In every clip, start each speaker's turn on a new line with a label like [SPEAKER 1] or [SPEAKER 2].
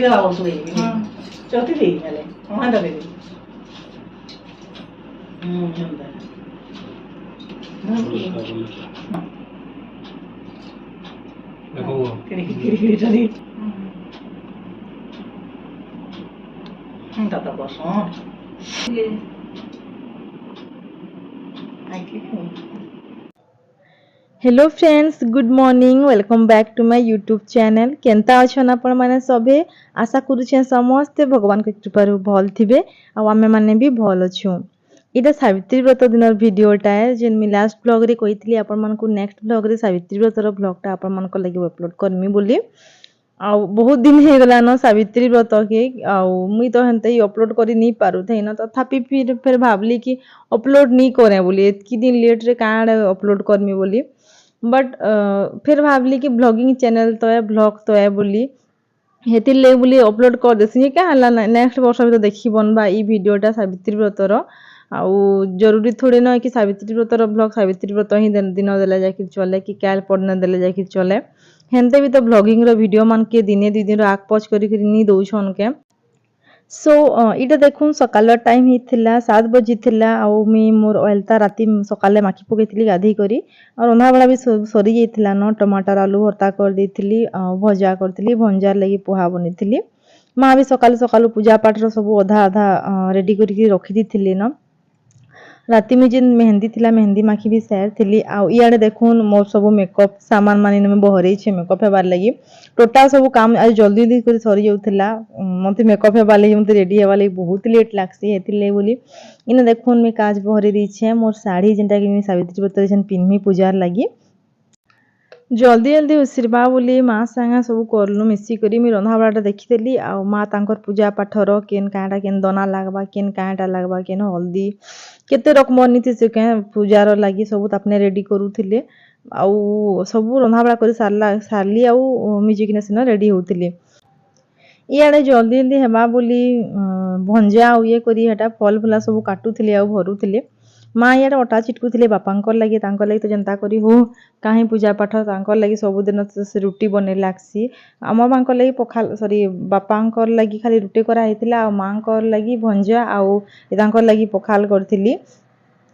[SPEAKER 1] देवा बोल सुई चौथी दी चले वहां दे दी देखो किड़ी चली tata boson
[SPEAKER 2] hello friends good morning welcome back to my YouTube channel केनता अछन आपण माने सबे आशा करूछे समस्त भगवान के कृपा भल थिबे आ आमे माने भी भल अछु इटा सावित्री व्रत दिनर वीडियोटा है जेन मी लास्ट ब्लॉग रे कहितली आपण मानकु नेक्स्ट ब्लॉग रे सावित्री व्रतर ब्लॉगटा आपण मानक लागि अपलोड करमी बोली आ बहुत दिन हे गला न सावित्री व्रत के आ मुई तो हनते ही अपलोड करी नहीं पारु थे न तथापि फिर भाबली कि अपलोड नहीं करे बोली एतकी दिन लेट रे काड अपलोड करमी बोली बट फिर भाबली कि ब्लॉगिंग चैनल तो है ब्लॉग तो है बोली हेतिर ले बोली अपलोड कर देसी क्या हला नेक्स्ट वर्ष भी तो देखी बनबा ई वीडियोटा सावित्री व्रतर आउ जरूरी थोड़ी ना कि सावित्री व्रतर ब्लॉग सावित्री व्रत ही दिन देला जाके चले कि काल पड़ना देला जाके चले हेनते भी तो ब्लॉगिंग रो वीडियो मान के दिने दि दिन आग पच करी नी दउछन के सो इटा देखुन सकाल टाइम ही थिला 7 बजे थिला आ मी मोर ऑयलता राती सकाले माखी पकेइतली गाधी करी और रंधा बड़ा भी सरी जाइथिला न टमाटर आलू भर्ता कर देइथिली भजा करथिली भंजार लगी पोहा बनिथिली माँ भी सकाल सकाल पूजा पाठ रो सब आधा आधा रेडी करी रखी दिथिली न राती में जिन मेहंदी थिला मेहंदी माखी भी शेयर थिली आ इयाडे देखुन मोर सब मेकअप सामान माने में बहरई छे मेकअप हेबार लगी टोटल सब काम आज जल्दी जल्दी कर सरी जाउथिला मते मेकअप हेबार लगी मते रेडी हेबार लगी बहुत लेट लागसी हेतिले बोली इने देखुन मैं काज बहरे दी छे मोर साड़ी जेंटा कि मैं सावित्री व्रत जन पिन्मी पूजार लगी जल्दी जल्दी उसिरबा बोली माँ संगे सब करलु मिसी करी मी रंधा बड़ाटा देखिदेली आ माँ तांकर पूजा पाठर केन काटा केन दना लागबा केन काटा लागबा केन हल्दी केते रकम नीति से के पूजार लगी सब अपने रेडी करूथिले आउ सब रंधा बड़ा करी सारली आउ म्यूजिक ने रेडी होथिले इयाडे जल्दी जल्दी हेबा बोली भंजा आउ ये करी हेटा फल फुला सब काटुथिले आउ भरुथिले माँ यार अटा चिटकुथिले बापांकर लगी तांकर लगी तो जनता करी हो काहे पूजा पाठ तांकर लगी सब दिन से रुटी बने लागसी आम मांकर लगी पखाल सॉरी बापांकर लगी खाली रुटी करा हेतिला आ मांकर लगी भंजा आउ तांकर लगी पखाल करथिली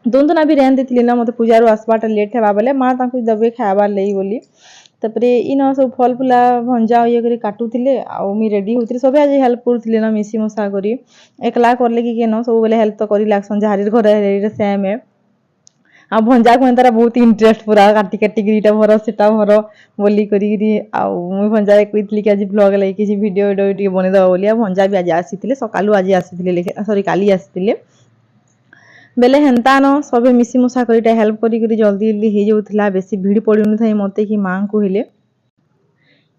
[SPEAKER 2] दोन भी रेन देथिली ना मते पूजा रो आसबाटा लेट हेबा बेले माँ तांकु दबे खाबार लई बोली तापरे इन सब फल फुला भंजा ये करी काटुथिले आ मी रेडी होथिले सबे आज हेल्प करथिले ना मिसी मसा करी एकला करले कि केनो सब बेले हेल्प तो करी लागसन झारीर घरे रे सेम है आ भंजा को तारा बहुत इंटरेस्ट पूरा काटी काटी गिरीटा भर सेटा भर बोली करी आ मुई भंजा कहितली कि आज ब्लॉग लई किसी वीडियो वीडियो बने दबा बोली आ भंजा भी आज आसीथिले सकालु आज आसीथिले सॉरी काली आसीथिले बेले हेन्ता न सबे मिसी मुसा करीटा हेल्प करी जल्दी जल्दी हो जाउथिला बेसी भीड़ पड़ी न थाई मते कि मां को हेले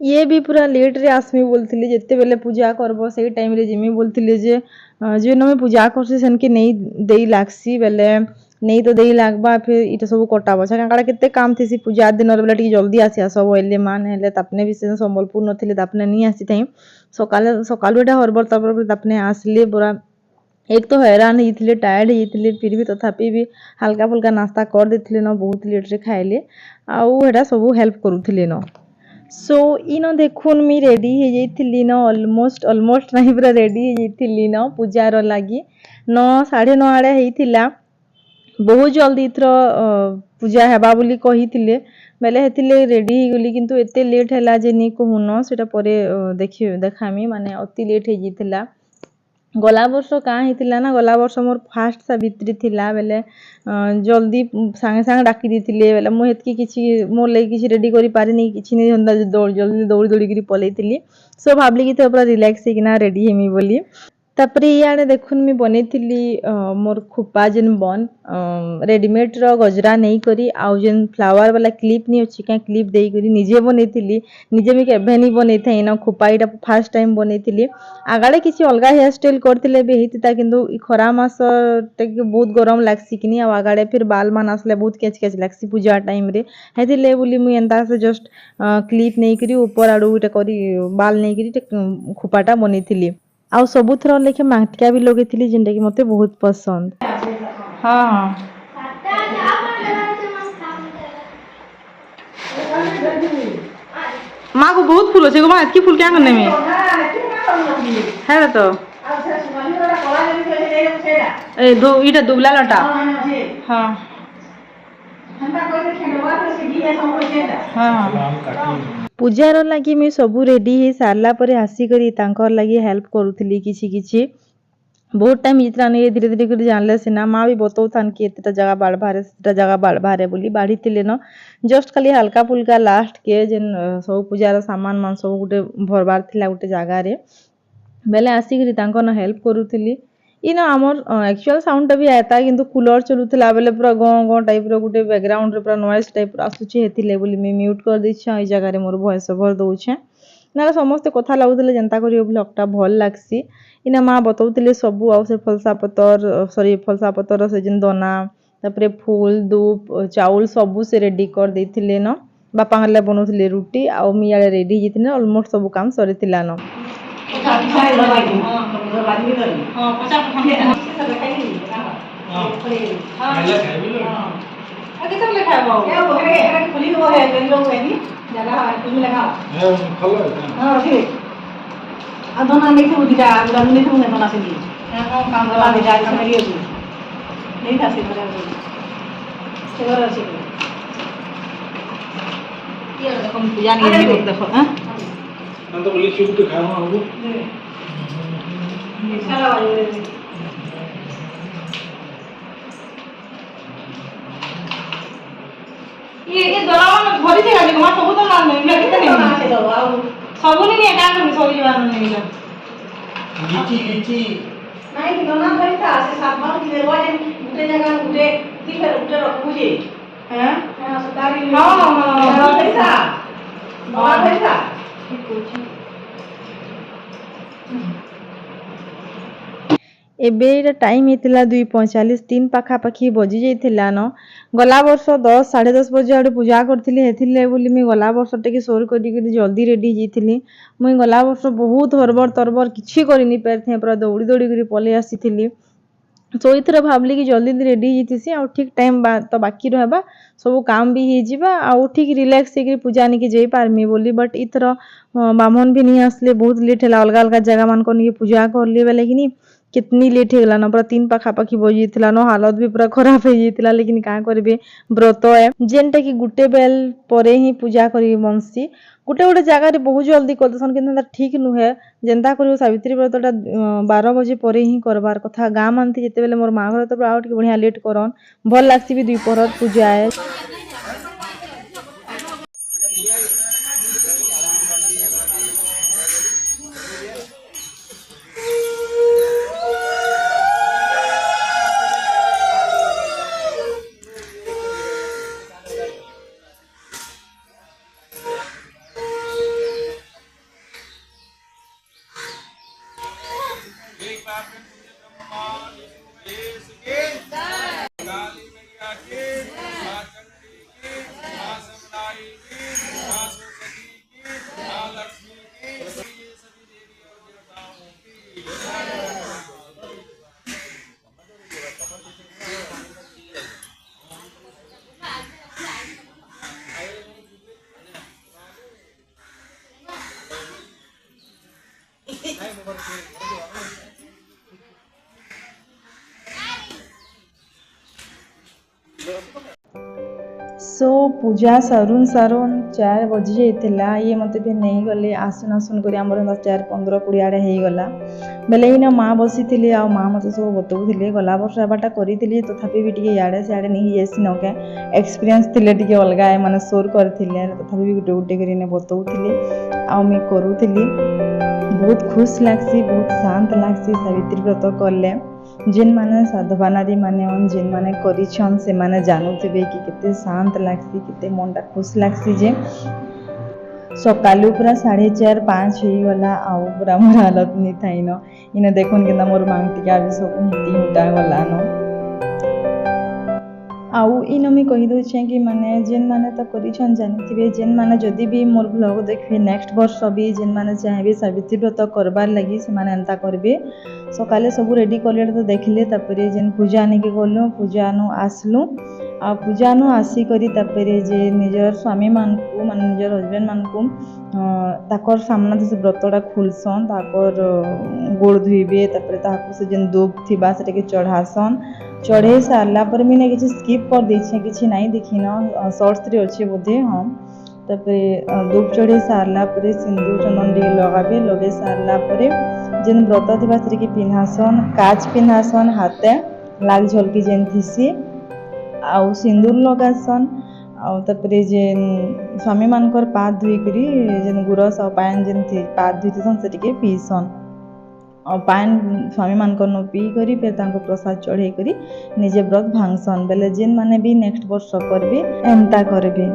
[SPEAKER 2] ये भी पूरा लेट रे आसमी बोलथिले जत्ते बेले पूजा करबो सही टाइम रे जिमी बोलथिले जे जे न में पूजा करसे सन के नहीं देई लागसी बेले नहीं तो देई लागबा फिर इटा सब कटा बछा कांगड़ा केते काम थेसी पूजा दिन बेले टी जल्दी आसी सब एले मान हेले तापने भी से संबलपुर नथिले तापने नहीं आसी थाई सकाले सकालु एटा हरबर तरबर तापने आसले पूरा एक तो हैरान ही टायर्ड ही फिर भी तथापि भी हल्का फुल्का नाश्ता कर देथिले न बहुत लेट रे खाइले आउ हेडा सब हेल्प करूथिले न सो इन देखुन मी रेडी हे जैथिली न ऑलमोस्ट नहीं पूरा रेडी हे जैथिली न पूजार लागि 9 9:30 आड़े हेतिला बहुत जल्दी इथर पूजा हेबा बोली कहिथिले बेले हेतिले रेडी हे गली किंतु एते लेट हैला जे नी कहून सेटा परे देखामी माने अति लेट हे जैथिला गला वर्ष कहाँ होता ना गला वर्ष मोर फास्ट सावित्री थिला बेले जल्दी सांगे सांगे डाकी देथिले बेले मु हेतकी किछि मोर लई किछि रेडी करि पारि नै किछि नै हंदा जल्दी दौड़ी दौड़ी करी पलेइथिली सो भाबली कि तो पूरा रिलैक्स हे किना रेडी हेमी बोली तापरे इयाडे देखुन मी बनेथिली मोर खुपा जेन बन रेडीमेड रो गजरा नहीं करी आउ जेन फ्लावर वाला क्लिप नहीं अछि का क्लिप देई करी निजे बनेथिली निजे मी केभे नहीं बनै थाई ना खुपा इटा फर्स्ट टाइम बनेथिली आगाडे किछि अलगा हेयर स्टाइल करथिले बे हेतिता किंतु इ खरा मास तक बहुत गरम लागसी किनी आ आगाडे फिर बाल मान आसले बहुत केच केच लागसी पूजा टाइम रे हेतिले बोली मु एंता से जस्ट क्लिप नहीं करी ऊपर आडू इटा करी बाल नहीं करी खुपाटा बनेथिली आउ सबु थर लेखे माटिका भी लगेथिली जेंटा कि मते बहुत पसंद हां हां माँ को बहुत फूल अच्छे माँ इतनी फूल क्या करने में
[SPEAKER 3] है तो ए दो इटा दुबला लटा हाँ हाँ
[SPEAKER 2] ପୂଜାର ଲାଗି ମୁଇଁ ସବୁ ରେଡି ହେଇ ସାରିଲା ପରେ ଆସିକରି ତାଙ୍କର ଲାଗି ହେଲ୍ପ କରୁଥିଲି କିଛି କିଛି ବହୁତ ଟାଇମ୍ ହେଇଥିଲା ନି ଧୀରେ ଧୀରେ କରି ଜାଣିଲେ ସିନା ମା ବି ବତଉଥାନ୍ କି ଏତେଟା ଜାଗା ବାଢ଼ବାରେ ସେତେଟା ଜାଗା ବାଢ଼ବାରେ ବୋଲି ବାଢ଼ିଥିଲେ ନ ଜଷ୍ଟ ଖାଲି ହାଲକା ଫୁଲକା ଲାଷ୍ଟ କେ ଯେନ୍ ସବୁ ପୂଜାର ସାମାନ ମାନ ସବୁ ଗୋଟେ ଭରବାର ଥିଲା ଗୋଟେ ଜାଗାରେ ବେଲେ ଆସିକରି ତାଙ୍କର ହେଲ୍ପ କରୁଥିଲି ଇନ ଆମର ଆକ୍ଚୁଆଲ ସାଉଣ୍ଡଟା ବି ଆଏତା କିନ୍ତୁ କୁଲର ଚଲୁଥିଲା ବେଲେ ପୁରା ଗଁ ଗଁ ଟାଇପ୍ର ଗୋଟେ ବ୍ୟାକଗ୍ରାଉଣ୍ଡରେ ପୁରା ନଏଜ୍ ଟାଇପ୍ର ଆସୁଛି ହେଥିଲେ ବୋଲି ମୁଇଁ ମ୍ୟୁଟ୍ କରିଦେଇଛେ ଏଇ ଜାଗାରେ ମୋର ଭଏସ୍ ଓଭର ଦଉଛେ ନହେଲେ ସମସ୍ତେ କଥା ଲାଗୁଥିଲେ ଯେନ୍ତା କରି ବ୍ଲଗ୍ଟା ଭଲ୍ ଲାଗ୍ସି ଇନା ମା ବତଉଥିଲେ ସବୁ ଆଉ ସେ ଫଲସା ପତର ସେ ଯେନ୍ ଦନା ତାପରେ ଫୁଲ ଧୂପ ଚାଉଳ ସବୁ ସେ ରେଡି କରି ଦେଇଥିଲେ ନ ବାପା ହେଲେ ବନଉଥିଲେ ରୁଟି ଆଉ ମୁଇଁ ଇଆଡ଼େ ରେଡି ହେଇଯାଇଥିଲି ଅଲମୋଷ୍ଟ ସବୁ କାମ ସରିଥିଲା ନ
[SPEAKER 1] दोना नहीं थे दिखा गुड़ा नहीं थे दोना से नहीं काम वाला दिखा के मेरी होती नहीं था से मेरा से घर से ये देखो पूजा नहीं है देखो हां हम तो बोली शुभ के खाना हो सारा वाले ये दोना भरी से गाड़ी मा सब तो ना नहीं कितने नहीं से दो सब नहीं है काम में सब जीवन नहीं मिला लीची नहीं कि दोना भरी था से सात बार की देवा जे उठे जगह उठे तीसरे उठे रखू जे हैं हां सतारी हां पैसा बाबा पैसा
[SPEAKER 2] ଏବେ ଏଇଟା ଟାଇମ୍ ହେଇଥିଲା 2:45 3 ପାଖାପାଖି ବଜି ଯାଇଥିଲା ନ ଗଲା ବର୍ଷ 10 10:30 ବଜେ ଆଡ଼େ ପୂଜା କରିଥିଲି ହେଥିଲେ ବୋଲି ମୁଇଁ ଗଲା ବର୍ଷ ଟିକେ ସୋର କରିକିରି ଜଲ୍ଦି ରେଡ଼ି ହେଇଯାଇଥିଲି ମୁଇଁ ଗଲା ବର୍ଷ ବହୁତ ହରବର ତରବର କିଛି କରିନି ପାରିଥାଏ ପୁରା ଦୌଡ଼ି ଦୌଡ଼ିକିରି ପଳେଇ ଆସିଥିଲି ତ ଏଇଥର ଭାବିଲି କି ଜଲ୍ଦି ରେଡ଼ି ହେଇଯାଇଥିସି ଆଉ ଠିକ୍ ଟାଇମ୍ ତ ବାକି ରହିବା ସବୁ କାମ ବି ହେଇଯିବା ଆଉ ଠିକ୍ ରିଲାକ୍ସ ହେଇକିରି ପୂଜା ନେଇକି ଯାଇପାରମି ବୋଲି ବଟ୍ ଏଇଥର ବାମନ ବି ନେଇ ଆସିଲେ ବହୁତ ଲେଟ୍ ହେଲା ଅଲଗା ଅଲଗା ଜାଗାମାନଙ୍କର ନେଇକି ପୂଜା କରଲି ବେଲେ କିନି कितनी लेट हो ना पूरा 3 पाखापाखी बजीला न हालत भी पूरा खराब हो जाता लेकिन क्या करेंगे व्रत है जेनटा कि गुटे बेल पर ही पूजा करी मनसी गोटे गोटे जगह बहुत जल्दी करदेसन कि ठीक नुहे जेनता कर सावित्री व्रतटा 12 बजे पर ही करबार कथा गाँ मानती जिते बेले मोर माँ घर तो आउ बढ़िया लेट करन भल लागसी भी 2 पहर पूजा है सो पूजा सरुन 4 बजी जाइଥିଲା ये मते भी नहीं गले आसन आसन करी हमर 4 15 20 आड़े हे गला बेले ही ना माँ बसी थिले आ माँ मते सब बतौथिले गला वर्ष एबाटा करिथिले तथापि भी टिके याडे से आड़े नहीं जेसी नके एक्सपीरियंस थिले टिके अलगा है माने सोर करथिले तथापि भी गुटे गुटे करी ने बतौथिले आ मी करूथिली बहुत खुश लागसी बहुत शांत लागसी सावित्री व्रत करले जेन माने साधवा नारी माने जेन माने करिछन से माने जानुथिबे कि केते शांत लागसी केते मनटा खुश लागसी जे सकालू पूरा 4:30 5 हो गला आउ पूरा मोर हालत नहीं थाइन इने देखन केना मोर मांगटिका भी सब हिटी हुटा गला न आउ इन मी कहि दउ छै कि माने जेन माने त करिछन जानिथिबे जेन माने जदी भी मोर ब्लॉग देखबे नेक्स्ट वर्ष भी जेन माने चाहेबे सावित्री व्रत करबार लगी से माने एंता करबे सकाले सब रेडी करले तो देखले तापरे जेन पूजा नेके गलो पूजा नु आसलु आ पूजा नु आसी करी तापरे जे निजर स्वामी मानकु माने निजर हस्बैंड मानकु ताकर सामना से व्रतटा खुलसन ताकर गोड़ धुइबे तापरे ताकु से जेन दुब थिबा सेटा के चढ़ासन चढ़े सारला पर मिने किछि स्किप कर दै छै किछि नाही देखिन शॉर्ट्स रे अछि बोधे हां तापरे दुब चढ़े सारला परे सिंदूर चंदन डी लगाबे लगे सारला परे जेन व्रत थिबा सेटा के पिन्हासन काच पिन्हासन हाथे लाग झलकी जेन थिसी आउ सिंदूर लगासन आउ तापरे जेन स्वामी मानकर पाद धुई करी जेन गुरस आ पान जेन थी पाद धुईसन से टिके पीसन और पान स्वामी मानकर न पी करी फिर तांको प्रसाद चढ़े करी निजे व्रत भांगसन बेले जेन माने भी नेक्स्ट वर्ष करबे एंता करबे।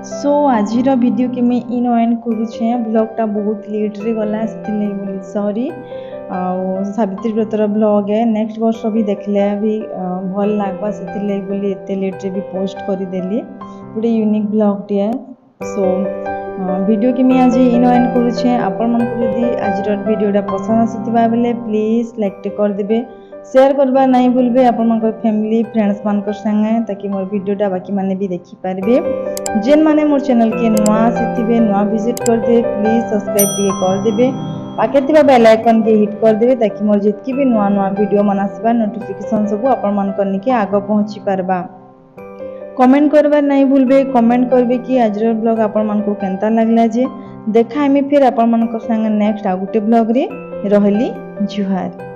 [SPEAKER 2] सो आजिर वीडियो के मैं इन एंड करुचे ब्लॉगटा बहुत लेट रे गला बोली सॉरी आ सावित्री व्रतर ब्लॉग है नेक्स्ट वर्ष भी देखले भी भल लागबा से बोली एते लेट रे भी पोस्ट करी देली गोटे यूनिक ब्लॉग टी है। सो वीडियो के मैं आज इन एंड करुचे आपण मन को यदि आजिर वीडियोटा पसंद आसीथिबा बेले प्लीज लाइक टे कर देबे शेयर करबा नहीं भूलबे आपण मन फैमिली फ्रेंड्स मान संगे ताकि मोर वीडियोटा बाकी माने भी देखि पारबे जेन माने मोर चैनल के नुआ आसीथिबे नुआ विजिट कर दे प्लीज सब्सक्राइब टे कर देबे पाके थिबा बेल आइकन के हिट कर देबे ताकि मोर जितकी भी नुआ नुआ वीडियो मन आसबा नोटिफिकेशन सब आपण मन करनी के आगो पहुंची पारबा। कमेंट करबा नहीं भूलबे कमेंट करबे कि आजर ब्लॉग आपण मन को केनता लागला जे देखा हमें फिर आपण मन संगे नेक्स्ट आ गुटे ब्लॉग रे रहली जुहार।